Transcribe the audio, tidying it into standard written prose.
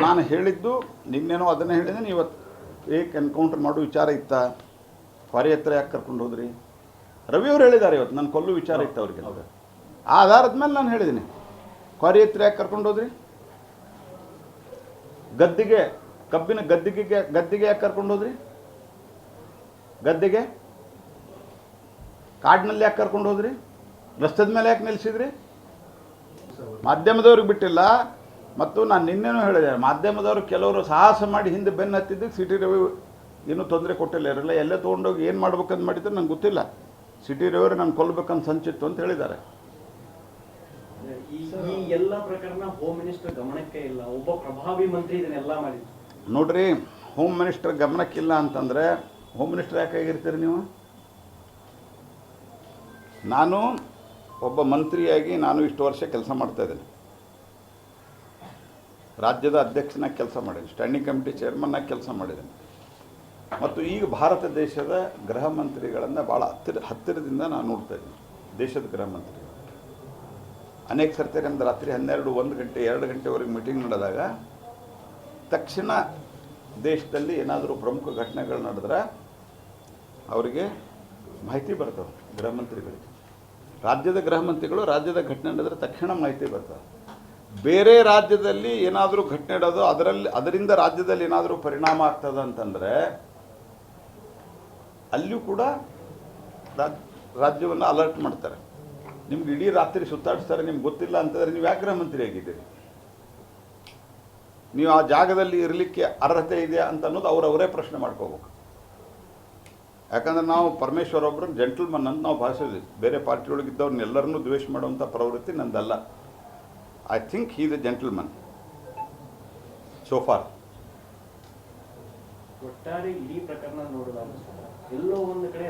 ನಾನು ಹೇಳಿದ್ದು ನಿನ್ನೇನೋ ಅದನ್ನೇ ಹೇಳಿದ್ದೀನಿ. ಇವತ್ತು ಎನ್ಕೌಂಟರ್ ಮಾಡೋ ವಿಚಾರ ಇತ್ತ, ಪಾದಯಾತ್ರೆ ಯಾಕೆ ಕರ್ಕೊಂಡು ಹೋದ್ರಿ? ರವಿಯವರು ಹೇಳಿದ್ದಾರೆ ಇವತ್ತು ನನ್ನ ಕೊಲ್ಲು ವಿಚಾರ ಇತ್ತು ಅವ್ರಿಗೆ. ಆ ಆಧಾರದ ಮೇಲೆ ನಾನು ಹೇಳಿದ್ದೀನಿ, ಪಾದಯಾತ್ರೆ ಯಾಕೆ ಕರ್ಕೊಂಡು ಹೋದ್ರಿ? ಗದ್ದಿಗೆ, ಕಬ್ಬಿನ ಗದ್ದಿಗೆ ಯಾಕೆ ಕರ್ಕೊಂಡು ಹೋದ್ರಿ? ಗದ್ದೆಗೆ ಕಾಡಿನಲ್ಲಿ ಯಾಕೆ ಕರ್ಕೊಂಡು ಹೋದ್ರಿ? ರಸ್ತೆದ ಮೇಲೆ ಯಾಕೆ ನಿಲ್ಲಿಸಿದ್ರಿ? ಮಾಧ್ಯಮದವ್ರಿಗೆ ಬಿಟ್ಟಿಲ್ಲ. ಮತ್ತು ನಾನು ನಿನ್ನೇನೂ ಹೇಳಿದೆ, ಮಾಧ್ಯಮದವರು ಕೆಲವರು ಸಾಹಸ ಮಾಡಿ ಹಿಂದೆ ಬೆನ್ನು ಹತ್ತಿದ್ದಕ್ಕೆ ಸಿಟಿ ರವಿ ಏನೂ ತೊಂದರೆ ಕೊಟ್ಟಿಲ್ಲ. ಇರಲ್ಲ, ಎಲ್ಲೇ ತೊಗೊಂಡೋಗಿ ಏನು ಮಾಡ್ಬೇಕಂತ ಮಾಡಿದ್ರೆ ನಂಗೆ ಗೊತ್ತಿಲ್ಲ. ಸಿಟಿ ರವಿಯವರು ನಾನು ಕೊಲ್ಲಬೇಕಂತ ಸಂಚಿತ್ತು ಅಂತ ಹೇಳಿದ್ದಾರೆ. ಈ ಎಲ್ಲ ಪ್ರಕರಣ ಹೋಮ್ ಮಿನಿಸ್ಟರ್ ಗಮನಕ್ಕೆ ಇಲ್ಲ, ಒಬ್ಬ ಪ್ರಭಾವಿ ಮಂತ್ರಿ ಇದನ್ನೆಲ್ಲ ಮಾಡಿದ್ರು. ನೋಡ್ರಿ, ಹೋಮ್ ಮಿನಿಸ್ಟರ್ ಗಮನಕ್ಕಿಲ್ಲ ಅಂತಂದರೆ ಹೋಮ್ ಮಿನಿಸ್ಟರ್ ಯಾಕೆ ಆಗಿರ್ತೀರಿ ನೀವು? ನಾನು ಒಬ್ಬ ಮಂತ್ರಿಯಾಗಿ ನಾನು ಇಷ್ಟು ವರ್ಷ ಕೆಲಸ ಮಾಡ್ತಾಯಿದ್ದೇನೆ. ರಾಜ್ಯದ ಅಧ್ಯಕ್ಷನಾಗಿ ಕೆಲಸ ಮಾಡಿದ್ದೀನಿ, ಸ್ಟ್ಯಾಂಡಿಂಗ್ ಕಮಿಟಿ ಚೇರ್ಮನ್ನಾಗಿ ಕೆಲಸ ಮಾಡಿದ್ದೇನೆ. ಮತ್ತು ಈಗ ಭಾರತ ದೇಶದ ಗೃಹ ಮಂತ್ರಿಗಳನ್ನು ಭಾಳ ಹತ್ತಿರದಿಂದ ನಾನು ನೋಡ್ತಾ ಇದ್ದೀನಿ. ದೇಶದ ಗೃಹ ಮಂತ್ರಿ ಅನೇಕ ಸರ್ತಿ ನಮ್ದು ರಾತ್ರಿ 12, 1 ಗಂಟೆ 2 ಗಂಟೆವರೆಗೆ ಮೀಟಿಂಗ್ ನಡೆದಾಗ ತಕ್ಷಣ ದೇಶದಲ್ಲಿ ಏನಾದರೂ ಪ್ರಮುಖ ಘಟನೆಗಳು ನಡೆದ್ರೆ ಅವರಿಗೆ ಮಾಹಿತಿ ಬರ್ತವೆ. ಗೃಹ ಮಂತ್ರಿಗಳಿಗೆ, ರಾಜ್ಯದ ಗೃಹ ಮಂತ್ರಿಗಳು ರಾಜ್ಯದ ಘಟನೆ ನಡೆದ್ರೆ ತಕ್ಷಣ ಮಾಹಿತಿ ಬರ್ತವೆ. ಬೇರೆ ರಾಜ್ಯದಲ್ಲಿ ಏನಾದರೂ ಘಟನೆ ಇಡೋದು, ಅದರಿಂದ ರಾಜ್ಯದಲ್ಲಿ ಏನಾದರೂ ಪರಿಣಾಮ ಆಗ್ತದೆ ಅಂತಂದರೆ ಅಲ್ಲಿಯೂ ಕೂಡ ರಾಜ್ಯವನ್ನು ಅಲರ್ಟ್ ಮಾಡ್ತಾರೆ. ನಿಮ್ಗೆ ಇಡೀ ರಾತ್ರಿ ಸುತ್ತಾಡಿಸ್ತಾರೆ, ನಿಮ್ಗೆ ಗೊತ್ತಿಲ್ಲ ಅಂತಂದರೆ ನೀವು ಯಾಕೆ ಗೃಹ ಮಂತ್ರಿ ಆಗಿದ್ದೀರಿ? ನೀವು ಆ ಜಾಗದಲ್ಲಿ ಇರಲಿಕ್ಕೆ ಅರ್ಹತೆ ಇದೆಯಾ ಅಂತ ಅನ್ನೋದು ಅವರವರೇ ಪ್ರಶ್ನೆ ಮಾಡ್ಕೋಬೇಕು. ಯಾಕಂದ್ರೆ ನಾವು ಪರಮೇಶ್ವರ್ ಒಬ್ಬರು ಜೆಂಟಲ್ಮನ್ ಅಂತ ನಾವು ಭಾವಿಸಿದ್ವಿ. ಬೇರೆ ಪಾರ್ಟಿಯೊಳಗಿದ್ದವ್ರನ್ನೆಲ್ಲರನ್ನೂ ದ್ವೇಷ ಮಾಡುವಂಥ ಪ್ರವೃತ್ತಿ ನಂದಲ್ಲ. I think he is a gentleman so far. ಒಟ್ಟಾರೆ ಇಡೀ ಪ್ರಕರಣ ನೋಡಿದಾಗ ಎಲ್ಲೋ ಒಂದು ಕಡೆ